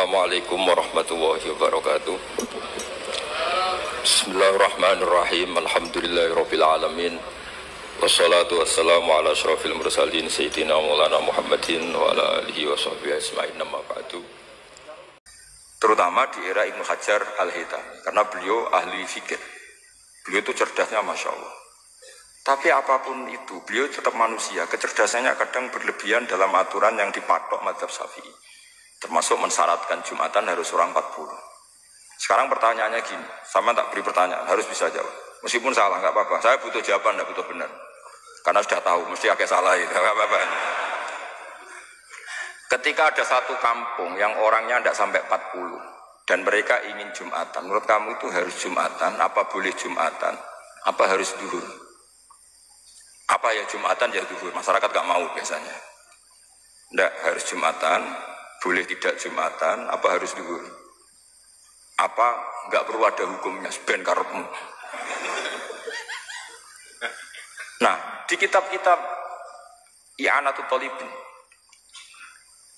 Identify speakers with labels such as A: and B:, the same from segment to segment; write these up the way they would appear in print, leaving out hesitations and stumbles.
A: Assalamualaikum warahmatullahi wabarakatuh. Bismillahirrahmanirrahim. Alhamdulillahirabbil alamin. Wassalatu wassalamu ala asyrafil mursalin sayyidina Maulana Muhammadin wa ala alihi washabbihi ajmain. Amma ba'du. Terutama di era Ibnu Hajar Al-Haytami, karena beliau ahli fikih. Beliau itu cerdasnya Masya Allah. Tapi apapun itu, beliau tetap manusia. Kecerdasannya kadang berlebihan dalam aturan yang dipatok mazhab Syafi'i. Termasuk mensyaratkan Jumatan harus orang 40. Sekarang pertanyaannya gini, sama tak beri pertanyaan, harus bisa jawab. Meskipun salah, nggak apa-apa. Saya butuh jawaban, nggak butuh benar. Karena sudah tahu, mesti agak salah itu, nggak apa-apa. Ketika ada satu kampung yang orangnya tidak sampai 40 dan mereka ingin Jumatan, menurut kamu itu harus Jumatan? Apa boleh Jumatan? Apa harus duhur? Apa ya Jumatan ya duhur? Masyarakat nggak mau biasanya. Tidak harus Jumatan. Boleh tidak Jumatan, apa harus duhur? Apa enggak perlu ada hukumnya, ben karepmu. Nah, di kitab-kitab I'anatul Thalibin,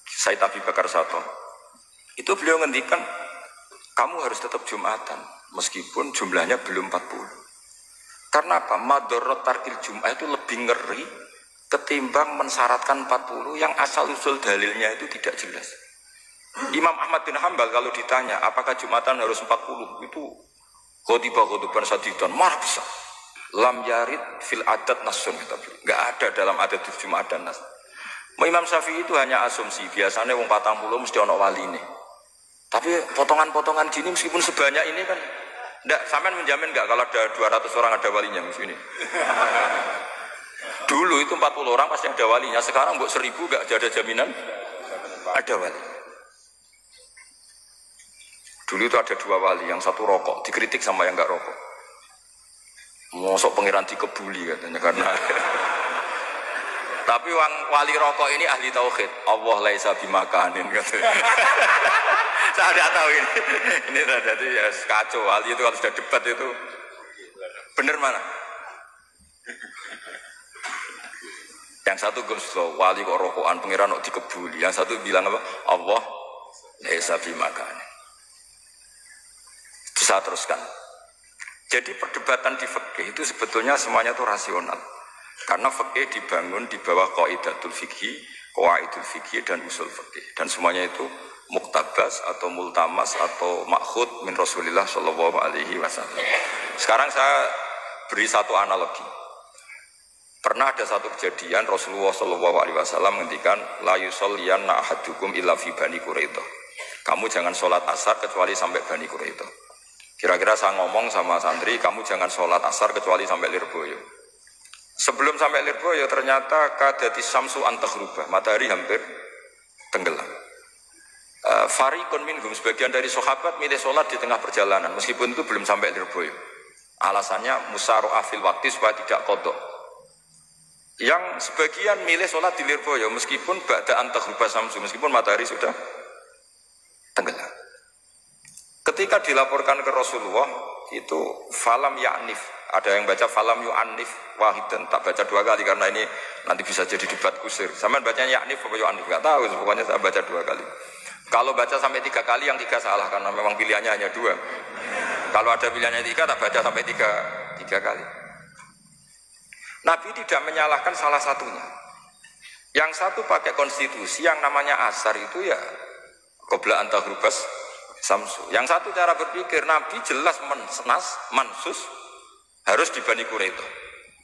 A: Said Abi Bakar Sato, itu beliau ngendikan, kamu harus tetap Jumatan, meskipun jumlahnya belum 40. Karena apa? Madharat tarkil Jum'ah itu lebih ngeri ketimbang mensyaratkan 40 yang asal-usul dalilnya itu tidak jelas. Imam Ahmad bin Hanbal kalau ditanya apakah Jumatan harus 40, itu khotibah khotiban sadidan, marah besar. Lam yarid fil adat nasun, enggak ada dalam adat Jumatan nas. Imam Syafi'i itu hanya asumsi, biasanya wong 40 mesti ono waline. Tapi potongan-potongan gini meskipun sebanyak ini kan enggak, sampean menjamin enggak kalau ada 200 orang ada walinya di sini? Dulu itu 40 orang pasti ada walinya, sekarang buat 1000 gak ada jaminan ada wali. Dulu itu ada 2 wali, yang satu rokok, dikritik sama yang gak rokok. Mosok pengiran dikebuli katanya karena tapi wali rokok ini ahli tauhid. Allah laisa bimakanin katanya. Saya tidak tahu ini jadi ya kacau. Wali itu kalau sudah debat itu benar mana? Yang satu goslo, wali kok rokokan, pengiran kok dikebuli. Yang satu bilang apa? Allah laisa bimakanin. Bisa teruskan. Jadi perdebatan di fikih itu sebetulnya semuanya itu rasional. Karena fikih dibangun di bawah qaidatul fikih, qawaidul fikih dan usul fikih. Dan semuanya itu muktabas atau multamas atau makhud min Rasulillah sallallahu alaihi wasallam. Sekarang saya beri satu analogi. Pernah ada satu kejadian Rasulullah SAW menghentikan la yusolliyanna ahadukum illa fi Bani Quraidah. Kamu jangan sholat asar kecuali sampai Bani Quraidah. Kira-kira saya ngomong sama santri, kamu jangan sholat asar kecuali sampai Lirboyo. Sebelum sampai Lirboyo ternyata kadati samsu antahrubah, matahari hampir tenggelam. Fariqun minhum, sebagian dari sahabat milih sholat di tengah perjalanan meskipun itu belum sampai Lirboyo. Alasannya musaro'ah fil waktu supaya tidak kodok. Yang sebagian milih sholat di Lirboyo meskipun ba'da'an taghrubah samsu, meskipun matahari sudah tenggelam. Ketika dilaporkan ke Rasulullah itu falam ya'nif, ada yang baca falam yu'anif wahidan, tak baca 2 kali karena ini nanti bisa jadi debat kusir. Sampean bacanya ya'nif apa yu'anif enggak tahu, pokoknya saya baca 2 kali. Kalau baca sampai 3 kali yang 3 salah karena memang pilihannya hanya 2. Kalau ada pilihannya 3 tak baca sampai 3 kali. Nabi tidak menyalahkan salah satunya. Yang satu pakai konstitusi yang namanya asar itu ya qobla antahrubas samsu. Yang satu cara berpikir Nabi jelas mansus harus di Bani Quraidah.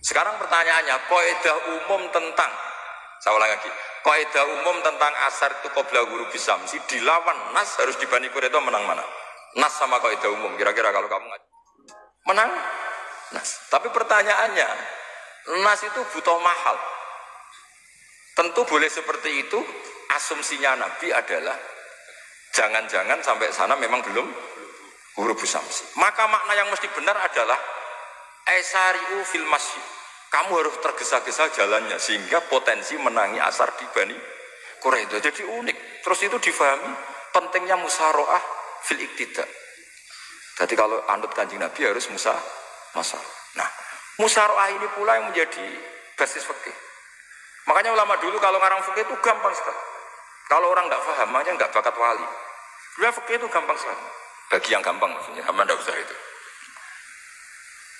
A: Sekarang pertanyaannya, kaidah umum tentang, saya ulang lagi, kaidah umum tentang asar itu qobla ghurubis samsi dilawan nas harus di Bani Quraidah, menang mana? Nas sama kaidah umum. Kira-kira kalau kamu menang nas. Tapi pertanyaannya, nas itu butuh mahal. Tentu boleh seperti itu. Asumsinya Nabi adalah jangan-jangan sampai sana memang belum huruf samsi. Maka makna yang mesti benar adalah aisariu fil masjid. Kamu harus tergesa-gesa jalannya sehingga potensi menangi asar di Bani Quraidah. Jadi unik. Terus itu difahami pentingnya musaroah fil iktida. Jadi kalau anut Kanjeng Nabi harus musaroah. Nah, musaroah ini pula yang menjadi basis fikih. Makanya ulama dulu kalau ngarang fikih itu gampang sekali. Kalau orang tidak paham, makanya nggak bakat wali. Ya fikih itu gampang sekali. Bagi yang gampang maksudnya, sama ndak usah itu.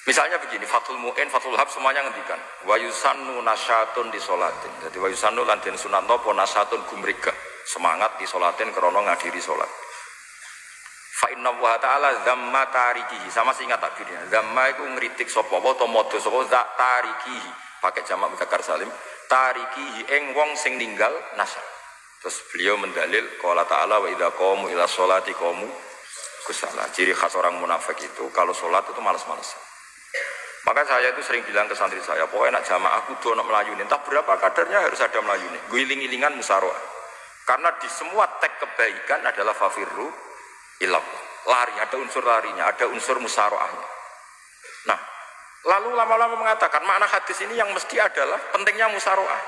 A: Misalnya begini, Fathul Mu'in, Fathul Hab semuanya ngendikan wa yusannu nasyatun di sholatin. Jadi wa yusannu lan den sunatno apa nasyatun gumriga, semangat di sholatin krana ngadiri salat. Fa inna wa ta'ala dzamma tarikihi, sama sing ingat takbirnya. Dzamma iku ngritik sapa wa tomodo sapa zat tarikihi, pakai jamak mudzakkar salim, tarikihi ing wong sing ninggal nasyat. Terus beliau mendalil qala ta'ala wa idza qamu ila sholati qamu kusala. Ciri khas orang munafik itu kalau sholat itu malas-malasan. Maka saya itu sering bilang ke santri saya, pokoknya nak jamaah kudu ana melayune, entah berapa kadarnya harus ada melayune. Guling-gilingan musaroah. Karena di semua teks kebaikan adalah fafirru ilallah. Lari, ada unsur larinya, ada unsur musaroahnya. Nah, lalu lama-lama mengatakan makna hadis ini yang mesti adalah pentingnya musaroah.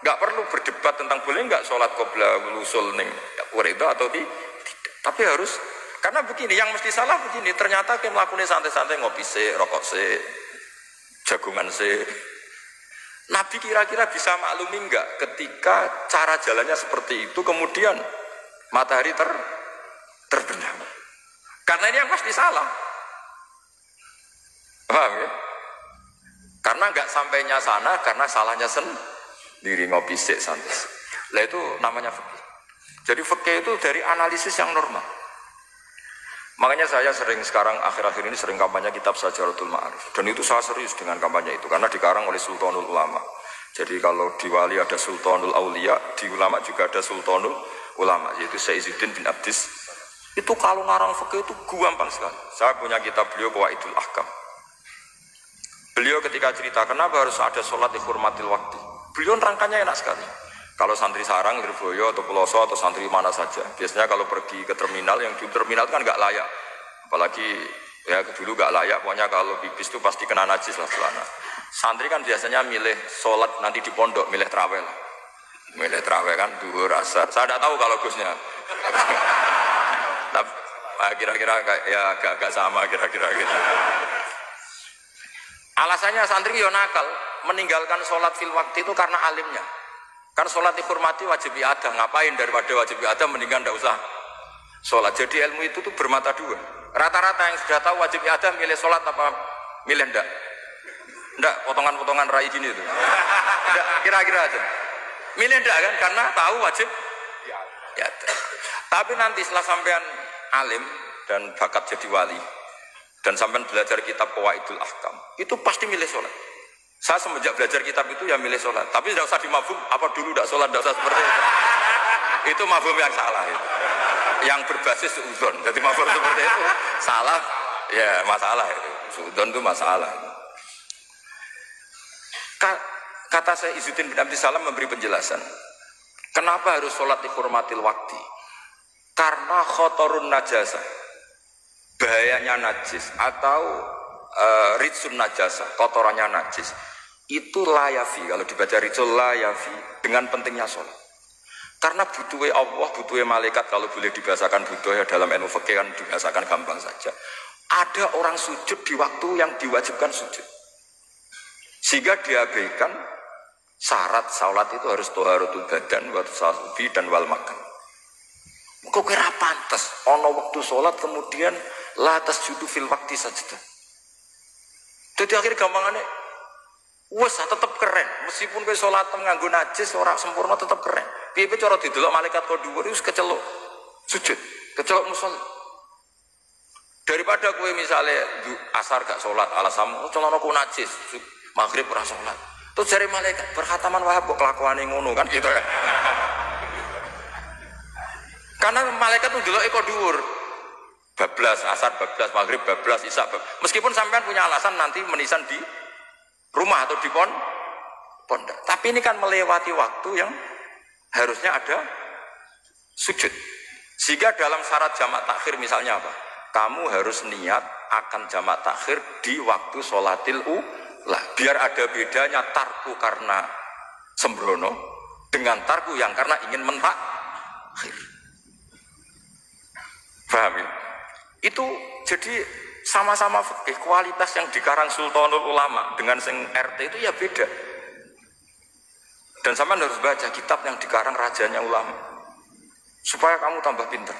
A: Gak perlu berdebat tentang boleh nggak sholat qobla usul ning itu atau tidak. Tapi harus, karena begini, yang mesti salah begini, ternyata kita melakukan santai-santai ngopi se, rokok se, jagungan se. Nabi kira-kira bisa maklumi enggak ketika cara jalannya seperti itu kemudian matahari terbenam? Karena ini yang pasti salah. Paham ya? Karena enggak sampainya sana karena salahnya sendiri ngopi se santai. Lah itu namanya fikih. Jadi fikih itu dari analisis yang normal. Makanya saya sering sekarang akhir-akhir ini sering kampanye kitab Sajaratul Ma'arif, dan itu saya serius dengan kampanye itu karena dikarang oleh Sultanul Ulama. Jadi kalau di wali ada Sultanul Aulia, di ulama juga ada Sultanul Ulama, yaitu Saizuddin bin Abdis. Itu kalau ngarang fikih itu gampang sekali. Saya punya kitab beliau Qawaidul Ahkam. Beliau ketika cerita kenapa harus ada sholat dihormatil waktu, beliau rangkanya enak sekali. Kalau santri Sarang, Lirboyo, atau Peloso, atau santri mana saja, biasanya kalau pergi ke terminal, yang di terminal kan nggak layak, apalagi ya dulu nggak layak, pokoknya kalau pipis itu pasti kena najis lah celana. Santri kan biasanya milih sholat nanti di pondok, milih traweh lah, milih traweh kan duhur asar. Saya tidak tahu kalau Gusnya, tapi kira-kira ya agak sama kira-kira gitu. Alasannya santri yo nakal, meninggalkan sholat fil waktu itu karena alimnya. Kan sholat dihormati wajib iadah, ngapain daripada wajib iadah mendingan tidak usah sholat. Jadi ilmu itu tuh bermata dua. Rata-rata yang sudah tahu wajib iadah milih sholat apa milih ndak? Ndak, potongan-potongan rai gini itu. Ndak, kira-kira aja. Milih ndak kan, karena tahu wajib iadah. Tapi nanti setelah sampean alim dan bakat jadi wali, dan sampean belajar kitab Qawaidul Ahkam, itu pasti milih sholat. Saya semenjak belajar kitab itu ya milih sholat, tapi tidak usah dimafhum apa dulu tidak sholat, tidak usah seperti itu. Itu mafhum yang salah itu, yang berbasis suudzon. Jadi mafhum seperti itu salah, ya masalah itu. Suudzon itu masalah. Kata saya Izzuddin bin Abdis Salam memberi penjelasan, kenapa harus sholat dihormatil waktu? Karena khotorun najasa, bahayanya najis atau ritsun najasa, kotorannya najis. Itu layafi, kalau dibaca ritsul layafi dengan pentingnya sholat. Karena butuhnya Allah, butuhnya malaikat, kalau boleh dibahasakan butuh ya dalam ilmu fikih kan dibahasakan gampang saja. Ada orang sujud di waktu yang diwajibkan sujud, sehingga diabaikan syarat sholat itu harus toharatul badan, wa tasawufi dan wal makan. Kok kira pantas ono waktu sholat kemudian la tasjudu fil waktu saja. Jadi akhirnya gampangannya wes tetap keren, meskipun kowe salat nganggo najis ora sempurna tetap keren. Piye cara didelok malaikat kok dhuwur wis keceluk sujud, keceluk musholli. Daripada kowe misale asar gak salat alasanmu celanaku najis, maghrib ora salat. Terus jare malaikat berkhataman Wahab kok kelakuane ngono kan gitu ya. Karena malaikat tuh ndeloke kok dhuwur. Bablas asar, bablas maghrib, bablas isya. Meskipun sampean punya alasan nanti menisan di rumah atau di pondok, tapi ini kan melewati waktu yang harusnya ada sujud. Sehingga dalam syarat jamak takhir misalnya apa? Kamu harus niat akan jamak takhir di waktu sholatil ula. Biar ada bedanya tarku karena sembrono dengan tarku yang karena ingin mentakhir. Paham ya? Itu jadi sama-sama fikih, kualitas yang dikarang Sultanul Ulama dengan sing RT itu ya beda. Dan sama harus baca kitab yang dikarang rajanya ulama supaya kamu tambah pinter.